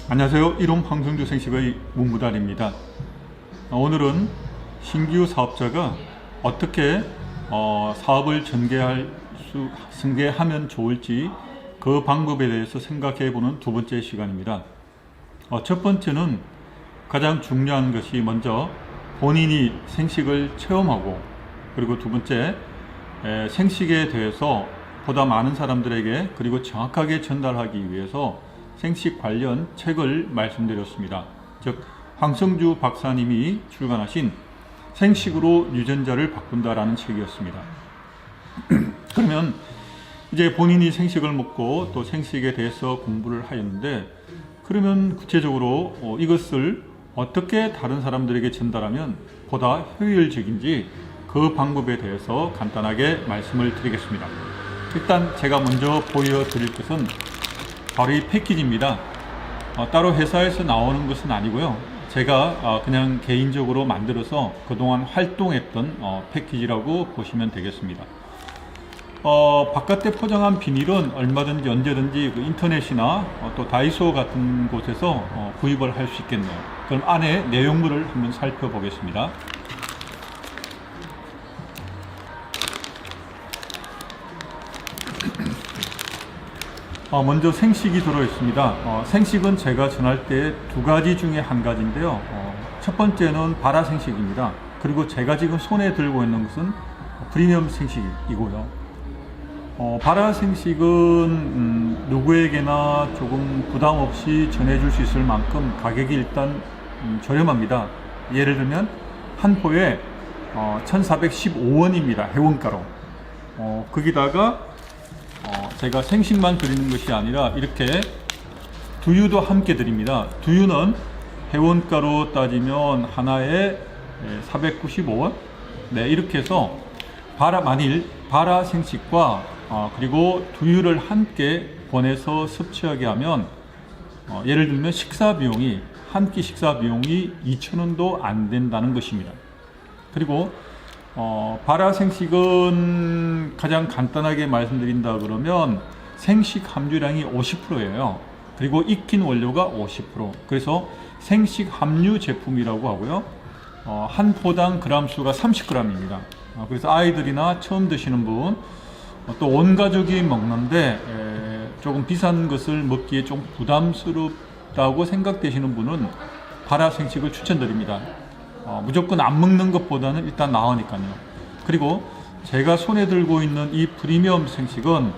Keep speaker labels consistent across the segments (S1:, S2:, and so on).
S1: 안녕하세요. 이롬 황성주 생식의 문무달입니다. 오늘은 신규 사업자가 어떻게 사업을 전개하면 좋을지 그 방법에 대해서 생각해보는 두 번째 시간입니다. 첫 번째는 가장 중요한 것이 먼저 본인이 생식을 체험하고, 그리고 두 번째 생식에 대해서 보다 많은 사람들에게 그리고 정확하게 전달하기 위해서 생식 관련 책을 말씀드렸습니다. 즉 황성주 박사님이 출간하신 생식으로 유전자를 바꾼다라는 책이었습니다. 그러면 이제 본인이 생식을 먹고 또 생식에 대해서 공부를 하였는데, 그러면 구체적으로 이것을 어떻게 다른 사람들에게 전달하면 보다 효율적인지 그 방법에 대해서 간단하게 말씀을 드리겠습니다. 일단 제가 먼저 보여드릴 것은 바로 이 패키지입니다. 따로 회사에서 나오는 것은 아니고요. 제가 그냥 개인적으로 만들어서 그동안 활동했던 패키지라고 보시면 되겠습니다. 바깥에 포장한 비닐은 얼마든지 언제든지 그 인터넷이나 또 다이소 같은 곳에서 구입을 할 수 있겠네요. 그럼 안에 내용물을 한번 살펴보겠습니다. 먼저 생식이 들어있습니다. 생식은 제가 전할 때 두 가지 중에 한 가지인데요. 첫 번째는 발화 생식입니다. 그리고 제가 지금 손에 들고 있는 것은 프리미엄 생식이고요. 발화 생식은 누구에게나 조금 부담 없이 전해줄 수 있을 만큼 가격이 일단 저렴합니다. 예를 들면 한 포에 1415원입니다. 회원가로. 거기다가 제가 생식만 드리는 것이 아니라 이렇게 두유도 함께 드립니다. 두유는 회원가로 따지면 하나에 495원? 네, 이렇게 해서 만일 발화 생식과 그리고 두유를 함께 권해서 섭취하게 하면 예를 들면 식사 비용이 한 끼 식사 비용이 2,000원도 안 된다는 것입니다. 그리고 발화 생식은 가장 간단하게 말씀드린다 그러면 생식 함유량이 50%예요. 그리고 익힌 원료가 50%. 그래서 생식 함유 제품이라고 하고요. 한 포당 그람 수가 30g입니다. 그래서 아이들이나 처음 드시는 분, 또 온 가족이 먹는데 조금 비싼 것을 먹기에 좀 부담스럽다고 생각되시는 분은 발화 생식을 추천드립니다. 무조건 안 먹는 것보다는 일단 나으니까요. 그리고 제가 손에 들고 있는 이 프리미엄 생식은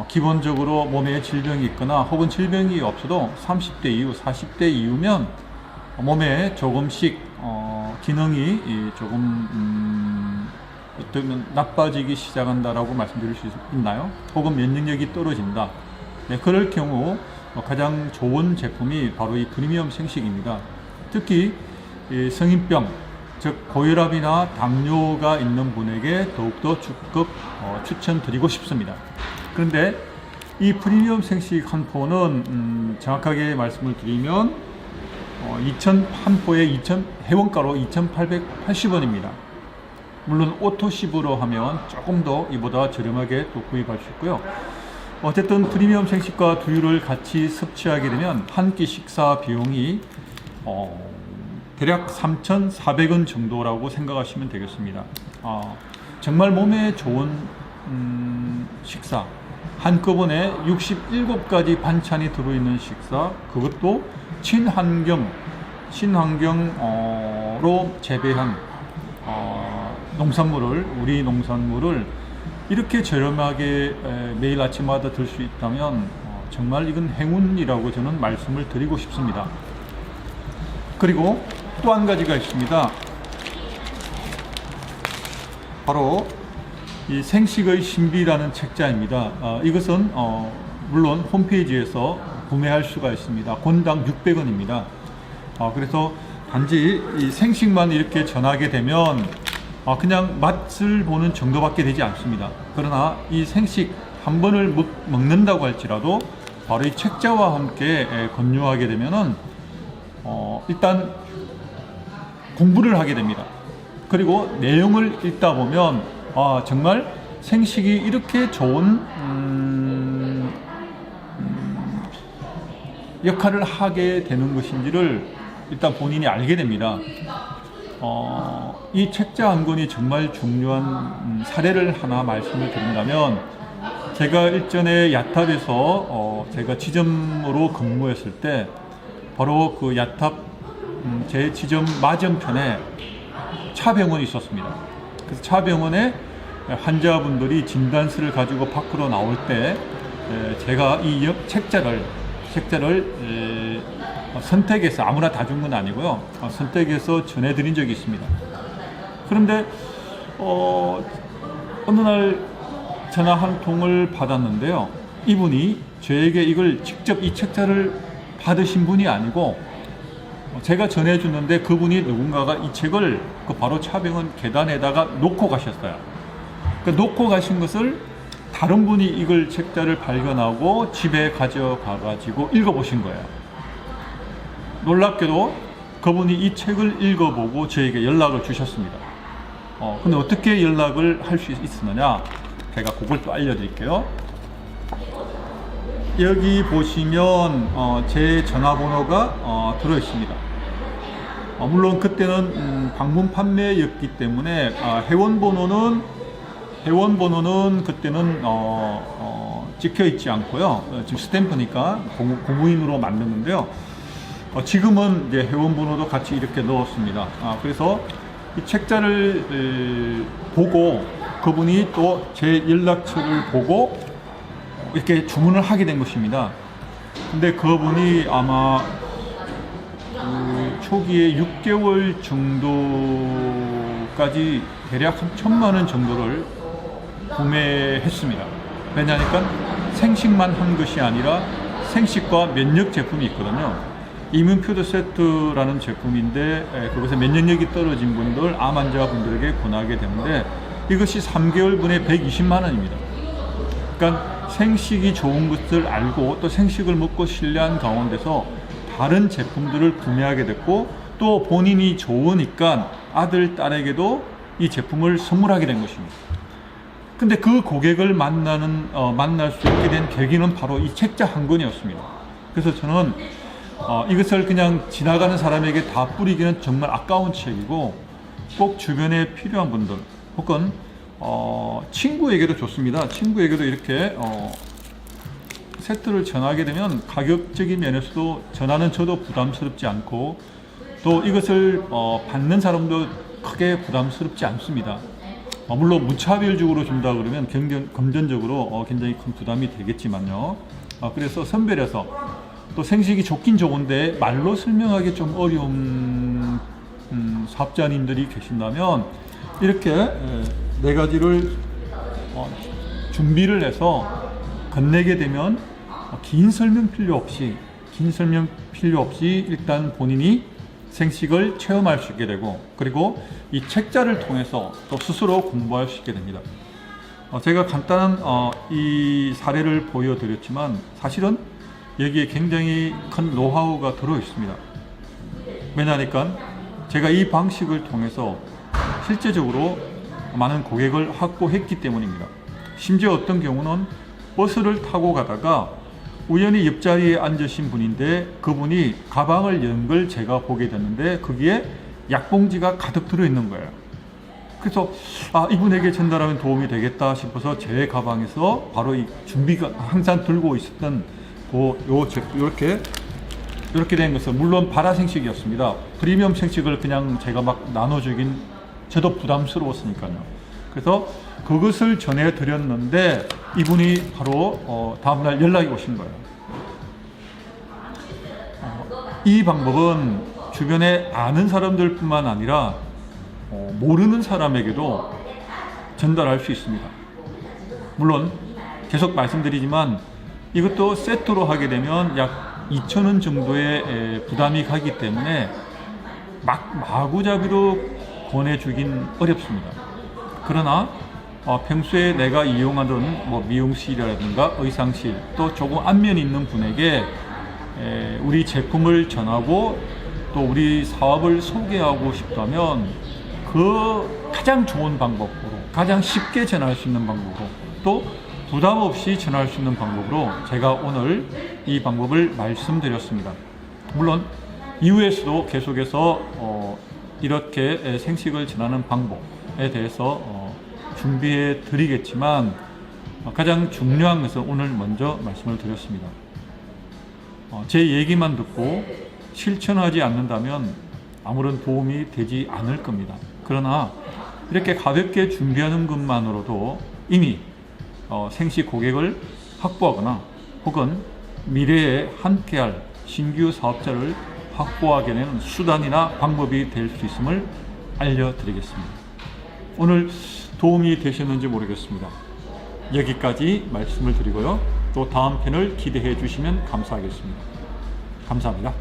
S1: 기본적으로 몸에 질병이 있거나 혹은 질병이 없어도 30대 이후, 40대 이후면 몸에 조금씩 기능이 조금 어쩌면 나빠지기 시작한다라고 말씀드릴 수 있나요? 혹은 면역력이 떨어진다. 네, 그럴 경우 가장 좋은 제품이 바로 이 프리미엄 생식입니다. 특히 성인병, 즉 고혈압이나 당뇨가 있는 분에게 더욱더 적극 추천드리고 싶습니다. 그런데 이 프리미엄 생식 한 포는 정확하게 말씀을 드리면 한 포에 회원가로 2,880원입니다. 물론 오토십으로 하면 조금 더 이보다 저렴하게 또 구입할 수 있고요. 어쨌든 프리미엄 생식과 두유를 같이 섭취하게 되면 한 끼 식사 비용이 대략 3,400원 정도라고 생각하시면 되겠습니다. 정말 몸에 좋은 식사, 한꺼번에 67가지 반찬이 들어있는 식사, 그것도 친환경으로 재배한 우리 농산물을 이렇게 저렴하게 매일 아침마다 들 수 있다면 정말 이건 행운이라고 저는 말씀을 드리고 싶습니다. 그리고 또 한 가지가 있습니다. 바로 이 생식의 신비라는 책자입니다. 이것은 물론 홈페이지에서 구매할 수가 있습니다. 권당 600원입니다. 그래서 단지 이 생식만 이렇게 전하게 되면 그냥 맛을 보는 정도밖에 되지 않습니다. 그러나 이 생식 한 번을 먹는다고 할지라도 바로 이 책자와 함께 권유하게 되면은 일단 공부를 하게 됩니다. 그리고 내용을 읽다 보면 정말 생식이 이렇게 좋은 역할을 하게 되는 것인지를 일단 본인이 알게 됩니다. 이 책자 한 권이 정말 중요한 사례를 하나 말씀을 드린다면, 제가 일전에 야탑에서 제가 지점으로 근무했을 때 바로 그 야탑 제 지점 맞은편에 차병원이 있었습니다. 그래서 차병원에 환자분들이 진단서를 가지고 밖으로 나올 때 제가 이 책자를 선택해서, 아무나 다 준 건 아니고요, 선택해서 전해드린 적이 있습니다. 그런데 어느 날 전화 한 통을 받았는데요, 이분이 저에게 이걸 직접 이 책자를 받으신 분이 아니고 제가 전해줬는데 그분이 누군가가 이 책을 그 바로 차병원 계단에다가 놓고 가셨어요. 그 놓고 가신 것을 다른 분이 이걸 책자를 발견하고 집에 가져가 가지고 읽어보신 거예요. 놀랍게도 그분이 이 책을 읽어보고 저에게 연락을 주셨습니다. 근데 어떻게 연락을 할 수 있었느냐, 제가 그걸 또 알려드릴게요. 여기 보시면 제 전화번호가 들어있습니다. 물론 그때는 방문 판매였기 때문에 회원번호는 그때는 찍혀 있지 않고요. 지금 스탬프니까 공무인으로 만드는데요. 지금은 이제 회원번호도 같이 이렇게 넣었습니다. 그래서 이 책자를 보고 그분이 또 제 연락처를 보고 이렇게 주문을 하게 된 것입니다. 근데 그분이 아마 초기에 6개월 정도까지 대략 1,000만 원 정도를 구매했습니다. 왜냐하니까 생식만 한 것이 아니라 생식과 면역 제품이 있거든요. 이뮨푸드 세트라는 제품인데 그것에 면역력이 떨어진 분들, 암 환자분들에게 권하게 되는데 이것이 3개월분에 120만 원입니다. 그러니까 생식이 좋은 것을 알고 또 생식을 먹고 신뢰한 가운데서 다른 제품들을 구매하게 됐고, 또 본인이 좋으니까 아들, 딸에게도 이 제품을 선물하게 된 것입니다. 근데 그 고객을 만날 수 있게 된 계기는 바로 이 책자 한 권이었습니다. 그래서 저는 이것을 그냥 지나가는 사람에게 다 뿌리기는 정말 아까운 책이고, 꼭 주변에 필요한 분들 혹은 친구에게도 좋습니다. 친구에게도 이렇게 세트를 전하게 되면 가격적인 면에서도 전하는 저도 부담스럽지 않고, 또 이것을 받는 사람도 크게 부담스럽지 않습니다. 물론 무차별적으로 준다 그러면 금전적으로 굉장히 큰 부담이 되겠지만요. 그래서 선별해서, 또 생식이 좋긴 좋은데 말로 설명하기 좀 어려운 사업자님들이 계신다면 이렇게 네 가지를 준비를 해서 건네게 되면 긴 설명 필요 없이 일단 본인이 생식을 체험할 수 있게 되고, 그리고 이 책자를 통해서 또 스스로 공부할 수 있게 됩니다. 제가 간단한 이 사례를 보여드렸지만 사실은 여기에 굉장히 큰 노하우가 들어 있습니다. 왜냐하니까 제가 이 방식을 통해서 실제적으로 많은 고객을 확보했기 때문입니다. 심지어 어떤 경우는 버스를 타고 가다가 우연히 옆자리에 앉으신 분인데 그분이 가방을 연 걸 제가 보게 됐는데 거기에 약봉지가 가득 들어있는 거예요. 그래서 이분에게 전달하면 도움이 되겠다 싶어서 제 가방에서 바로 이 준비가 항상 들고 있었던 이렇게 된 것은 물론 발화생식이었습니다. 프리미엄 생식을 그냥 제가 막 나눠주긴 저도 부담스러웠으니까요. 그래서 그것을 전해드렸는데 이분이 바로 다음날 연락이 오신 거예요. 이 방법은 주변에 아는 사람들 뿐만 아니라 모르는 사람에게도 전달할 수 있습니다. 물론 계속 말씀드리지만 이것도 세트로 하게 되면 약 2,000원 정도의 부담이 가기 때문에 마구잡이로 권해주긴 어렵습니다. 그러나 평소에 내가 이용하던 미용실이라든가 의상실, 또 조금 안면이 있는 분에게 우리 제품을 전하고 또 우리 사업을 소개하고 싶다면 그 가장 좋은 방법으로, 가장 쉽게 전할 수 있는 방법으로, 또 부담 없이 전할 수 있는 방법으로 제가 오늘 이 방법을 말씀드렸습니다. 물론 이후에서도 계속해서 이렇게 생식을 지나는 방법에 대해서 준비해 드리겠지만 가장 중요한 것은 오늘 먼저 말씀을 드렸습니다. 제 얘기만 듣고 실천하지 않는다면 아무런 도움이 되지 않을 겁니다. 그러나 이렇게 가볍게 준비하는 것만으로도 이미 생식 고객을 확보하거나 혹은 미래에 함께할 신규 사업자를 확보하게 되는 수단이나 방법이 될 수 있음을 알려드리겠습니다. 오늘 도움이 되셨는지 모르겠습니다. 여기까지 말씀을 드리고요. 또 다음 편을 기대해 주시면 감사하겠습니다. 감사합니다.